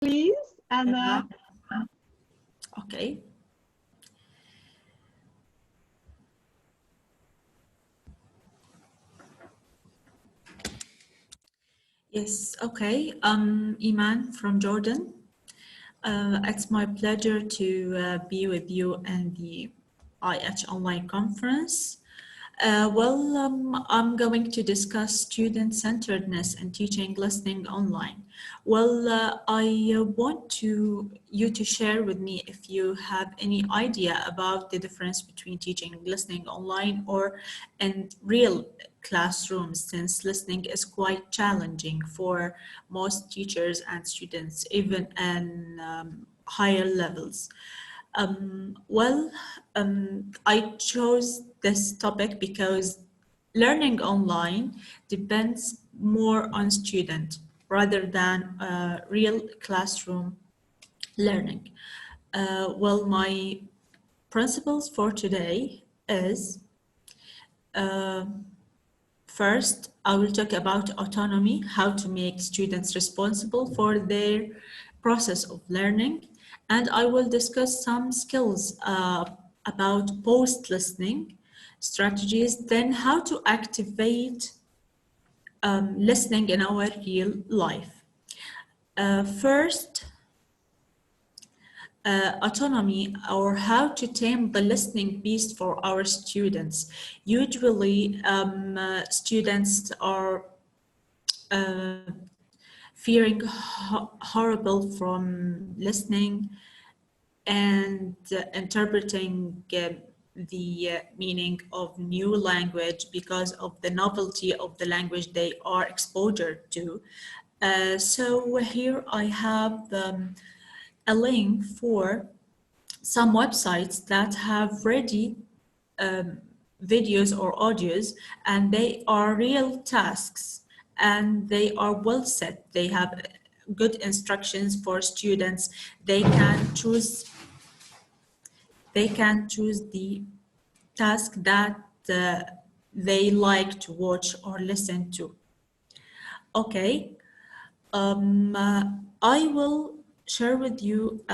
please. And okay. Yes, okay. Eman from Jordan. It's my pleasure to be with you in the IH online conference. I'm going to discuss student-centeredness and teaching listening online. I want you to share with me if you have any idea about the difference between teaching listening online or in real classrooms, since listening is quite challenging for most teachers and students, even in higher levels. I chose this topic because learning online depends more on student rather than real classroom learning. My principles for today is first, I will talk about autonomy, how to make students responsible for their process of learning, and I will discuss some skills about post-listening strategies, then how to activate listening in our real life. First, autonomy, or how to tame the listening beast for our students. Usually, students are fearing horrible from listening and interpreting the meaning of new language because of the novelty of the language they are exposed to. So here I have a link for some websites that have ready videos or audios, and they are real tasks and they are well set. They have good instructions for students. They can choose the task that they like to watch or listen to. Okay, I will share with you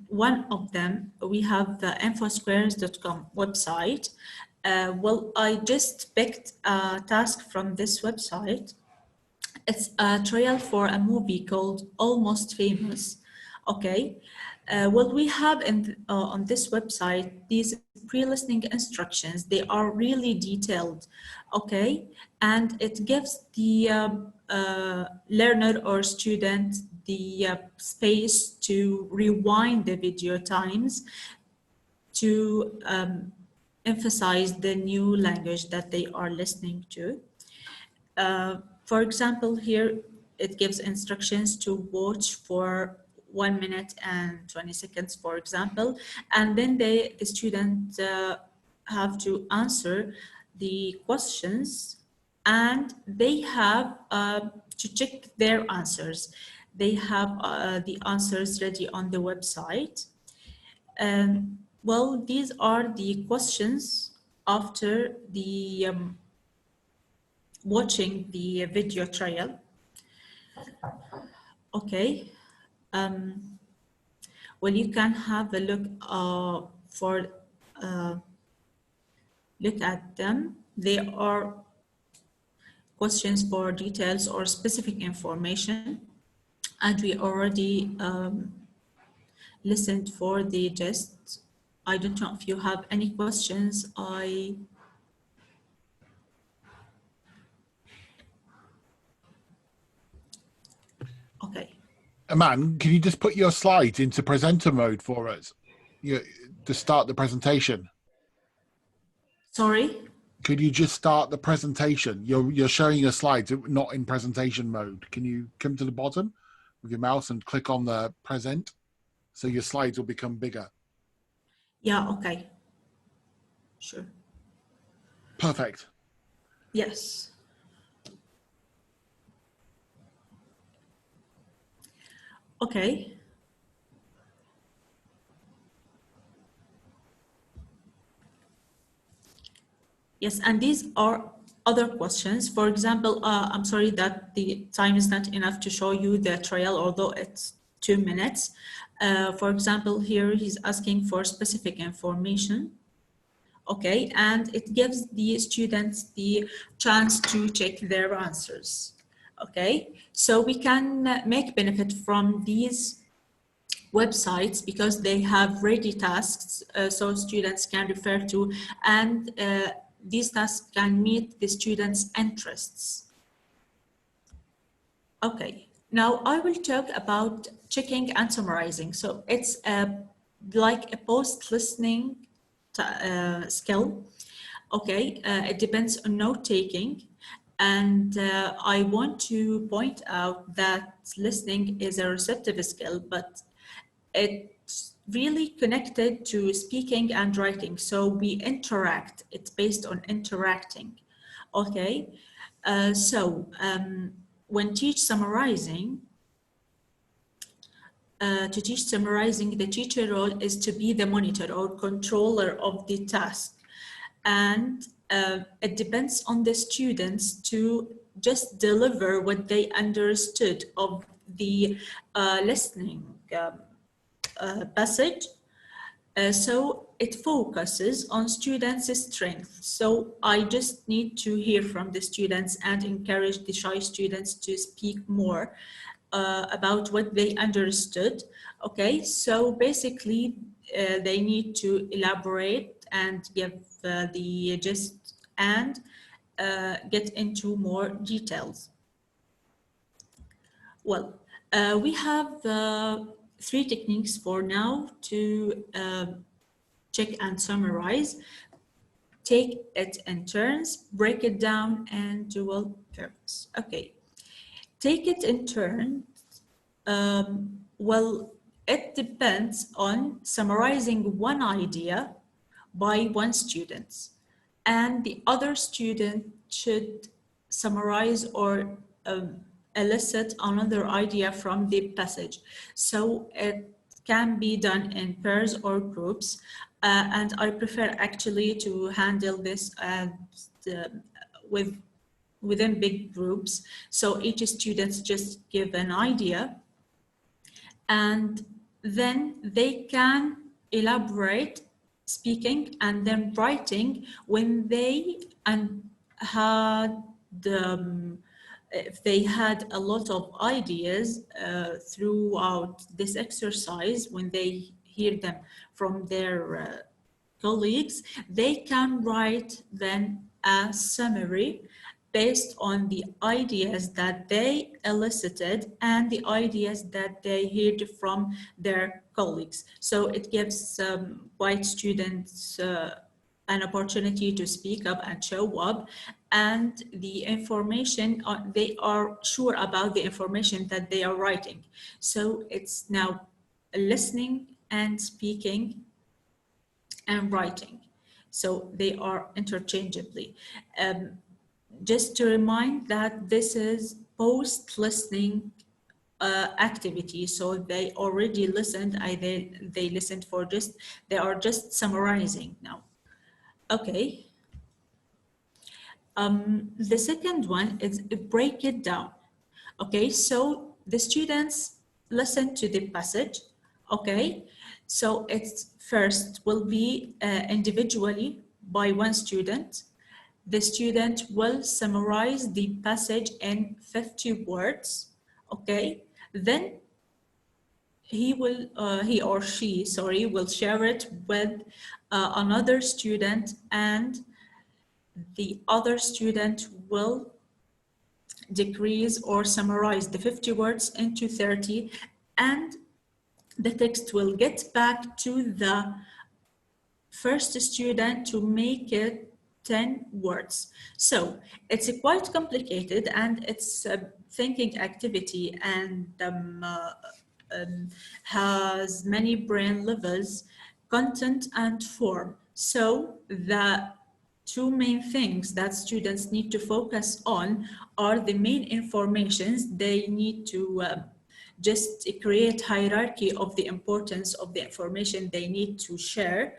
one of them. We have the infosquares.com website. I just picked a task from this website. It's a trial for a movie called Almost Famous. Okay. We have on this website these pre-listening instructions. They are really detailed, okay, and it gives the learner or student the space to rewind the video times to emphasize the new language that they are listening to. For example, here it gives instructions to watch for 1 minute and 20 seconds, for example, and then the student have to answer the questions, and they have to check their answers. They have the answers ready on the website. These are the questions after the watching the video trial. Okay. You can have a look look at them. They are questions for details or specific information, and we already listened for the gist. I don't know if you have any questions. Okay. Amman, can you just put your slides into presenter mode for us to start the presentation? Sorry? Could you just start the presentation? You're showing your slides, not in presentation mode. Can you come to the bottom with your mouse and click on the present so your slides will become bigger? Yeah, okay. Sure. Perfect. Yes. Okay. Yes, and these are other questions. For example, I'm sorry that the time is not enough to show you the trial, although it's 2 minutes. For example, here he's asking for specific information. Okay, and it gives the students the chance to check their answers. Okay, so we can make benefit from these websites because they have ready tasks, so students can refer to, and these tasks can meet the students' interests. Okay, now I will talk about checking and summarizing. So it's like a post-listening skill. Okay, it depends on note-taking. And I want to point out that listening is a receptive skill, but it's really connected to speaking and writing. So we interact, it's based on interacting. Okay, when teach summarizing, to teach summarizing, the teacher role is to be the monitor or controller of the task. And it depends on the students to just deliver what they understood of the listening passage. So it focuses on students' strengths. So I just need to hear from the students and encourage the shy students to speak more about what they understood. Okay, so basically they need to elaborate and give the gist and get into more details. Well, we have 3 techniques for now to check and summarize. Take it in turns, break it down, and dual purpose. Okay, take it in turns. Well, it depends on summarizing one idea by one student, and the other student should summarize or elicit another idea from the passage. So it can be done in pairs or groups, and I prefer actually to handle this within big groups. So each student just give an idea, and then they can elaborate speaking and then writing when they had if they had a lot of ideas throughout this exercise, when they hear them from their colleagues, they can write then a summary based on the ideas that they elicited and the ideas that they heard from their colleagues. So it gives white students an opportunity to speak up and show up, and the information, they are sure about the information that they are writing. So it's now listening and speaking and writing. So they are interchangeably. Just to remind that this is post-listening activity. So they already listened, they listened for just, they are just summarizing now. Okay. The second one is break it down. Okay, so the students listen to the passage. Okay, so it's first will be individually by one student. The student will summarize the passage in 50 words. Okay, then he or she, sorry, will share it with another student, and the other student will decrease or summarize the 50 words into 30, and the text will get back to the first student to make it 10 words. So it's quite complicated, and it's a thinking activity, and has many brain levels, content and form. So the 2 main things that students need to focus on are the main informations. They need to just create hierarchy of the importance of the information they need to share.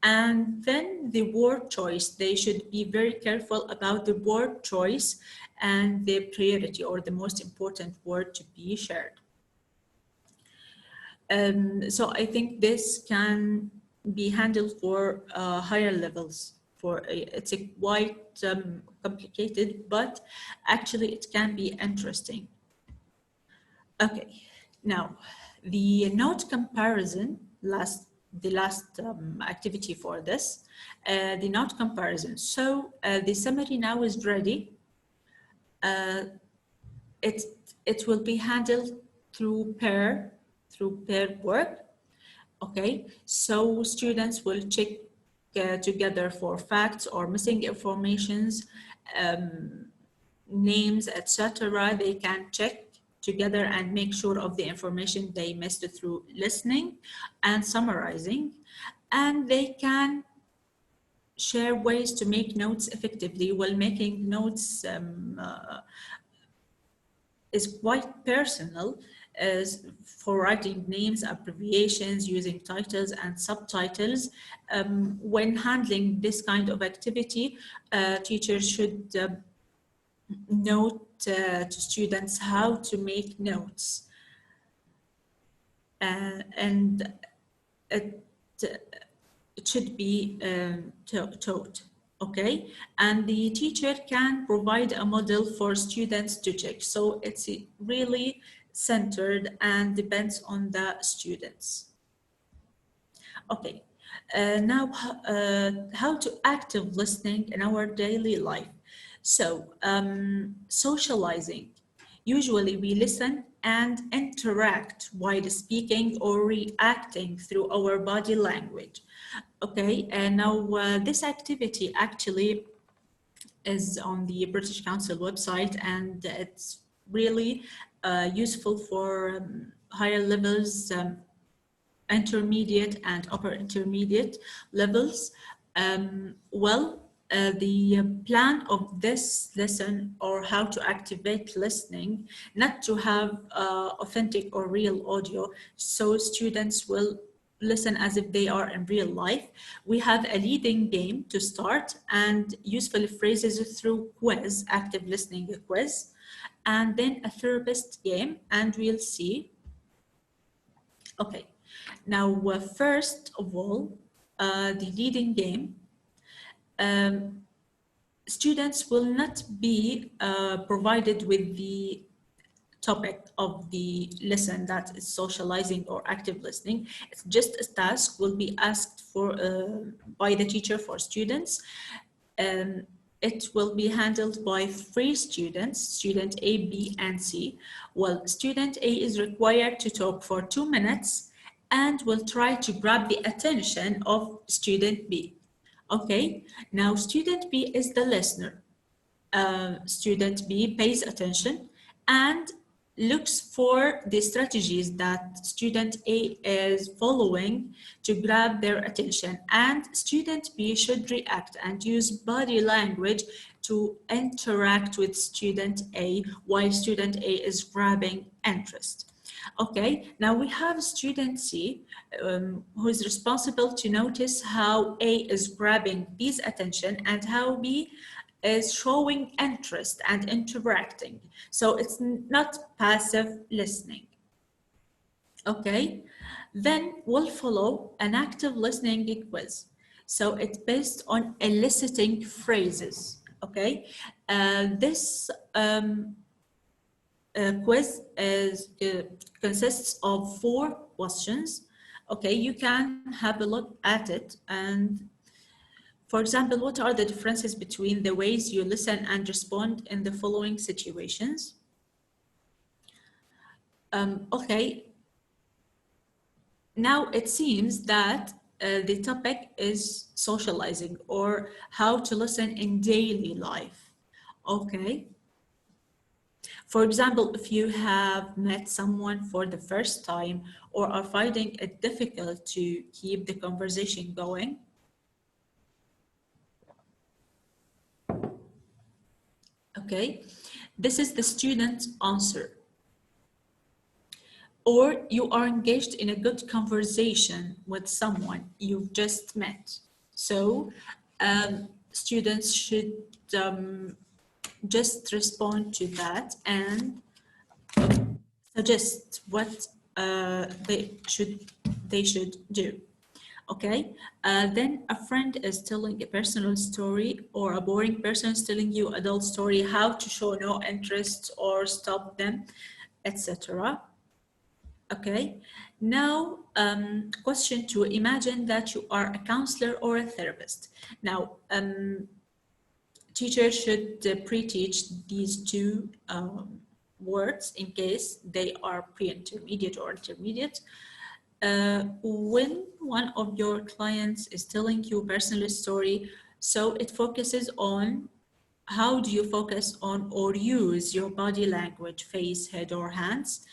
And then the word choice, they should be very careful about the word choice and the priority or the most important word to be shared. So I think this can be handled for higher levels. It's a quite complicated, but actually it can be interesting. Okay, now the note comparison, the last activity for this, the note comparison. So the summary now is ready. Uh, it it will be handled through pair work. Okay, so students will check together for facts or missing informations, names, etc. They can check together and make sure of the information they missed through listening and summarizing, and they can share ways to make notes effectively. While making notes is quite personal, as for writing names, abbreviations, using titles and subtitles. When handling this kind of activity, teachers should note to students how to make notes. And it should be taught, okay? And the teacher can provide a model for students to check. So it's really centered and depends on the students. Okay, now how to active listening in our daily life. So socializing. Usually we listen and interact while speaking or reacting through our body language. Okay, and now this activity actually is on the British Council website, and it's really useful for higher levels, intermediate and upper intermediate levels. The plan of this lesson, or how to activate listening, not to have authentic or real audio, so students will listen as if they are in real life. We have a leading game to start and useful phrases through quiz, active listening quiz, and then a therapist game, and we'll see. Okay, now first of all, the leading game. Students will not be provided with the topic of the lesson, that is socializing or active listening. It's just a task will be asked for by the teacher for students. It will be handled by 3 students, student A, B, and C. Well, student A is required to talk for 2 minutes and will try to grab the attention of student B. Okay, now student B is the listener. Student B pays attention and looks for the strategies that student A is following to grab their attention, and student B should react and use body language to interact with student A while student A is grabbing interest. Okay, now we have student C, who is responsible to notice how A is grabbing B's attention and how B is showing interest and interacting. So it's not passive listening. Okay, then we'll follow an active listening quiz. So it's based on eliciting phrases. Okay, this quiz consists of 4 questions. Okay, you can have a look at it. And for example, what are the differences between the ways you listen and respond in the following situations? Okay, now it seems that the topic is socializing, or how to listen in daily life. Okay. For example, if you have met someone for the first time or are finding it difficult to keep the conversation going, okay, this is the student's answer. Or you are engaged in a good conversation with someone you've just met. So students should just respond to that and suggest what they should do. Okay, then a friend is telling a personal story, or a boring person is telling you adult story, how to show no interest or stop them, etc. Okay, now question 2, imagine that you are a counselor or a therapist. Now, teachers should pre-teach these two words in case they are pre-intermediate or intermediate. When one of your clients is telling you personal story, so it focuses on how do you focus on or use your body language, face, head, or hands,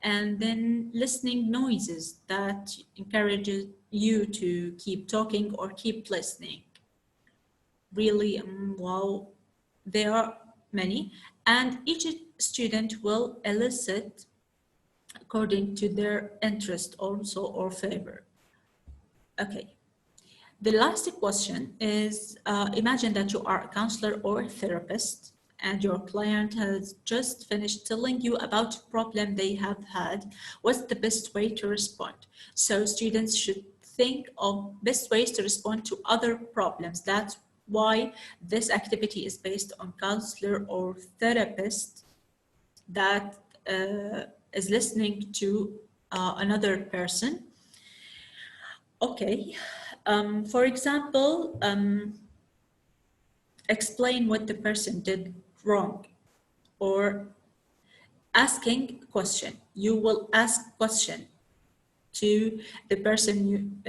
and then listening noises that encourages you to keep talking or keep listening. Really, wow, there are many, and each student will elicit according to their interest also or favor. Okay. The last question is, imagine that you are a counselor or a therapist and your client has just finished telling you about a problem they have had. What's the best way to respond? So students should think of best ways to respond to other problems. That's why this activity is based on counselor or therapist that is listening to another person. Okay, for example, explain what the person did wrong, or asking question. You will ask question to the person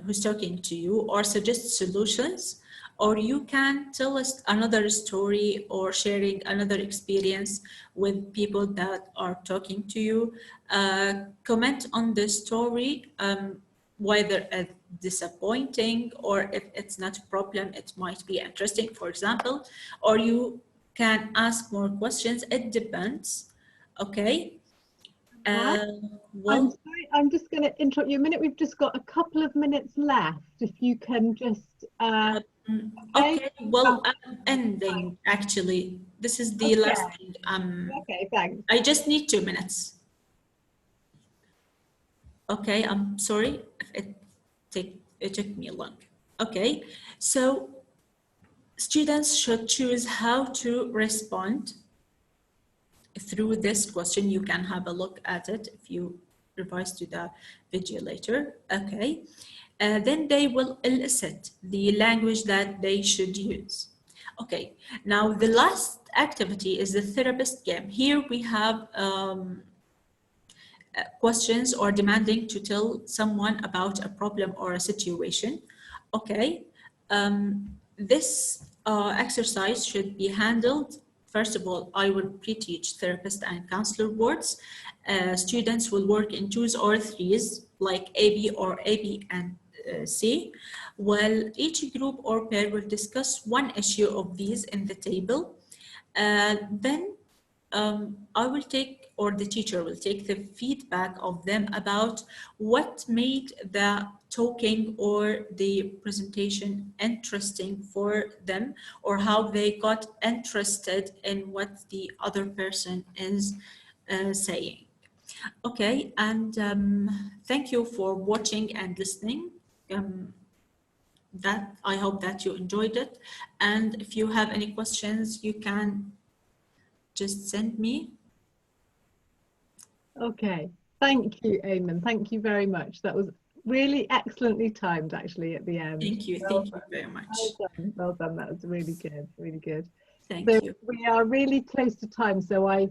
who's talking to you, or suggest solutions, or you can tell us another story or sharing another experience with people that are talking to you. Comment on the story, whether it's disappointing or if it's not a problem, it might be interesting, for example, or you can ask more questions. It depends. Okay. I'm Well, sorry, I'm just going to interrupt you a minute. We've just got a couple of minutes left. If you can just. okay, well, I'm ending actually. This is the last thing. Okay, thanks. I just need 2 minutes. Okay, I'm sorry if it took me long. Okay, so students should choose how to respond through this question. You can have a look at it if you revise to the video later. Okay, then they will elicit the language that they should use. Okay, now the last activity is the therapist game. Here we have questions or demanding to tell someone about a problem or a situation. Okay, this exercise should be handled. First of all, I will pre-teach therapist and counselor words. Students will work in twos or threes, like AB or AB and C, while each group or pair will discuss one issue of these in the table. Then I will take, or the teacher will take, the feedback of them about what made the talking or the presentation interesting for them, or how they got interested in what the other person is saying. Okay, and thank you for watching and listening. That I hope that you enjoyed it, and if you have any questions, you can just send me. Okay, thank you, Eamon. Thank you very much. That was really excellently timed, actually, at the end. Thank you. Thank you very much. Well done. Well done. That was really good. Really good. Thank So you. we are really close to time. So I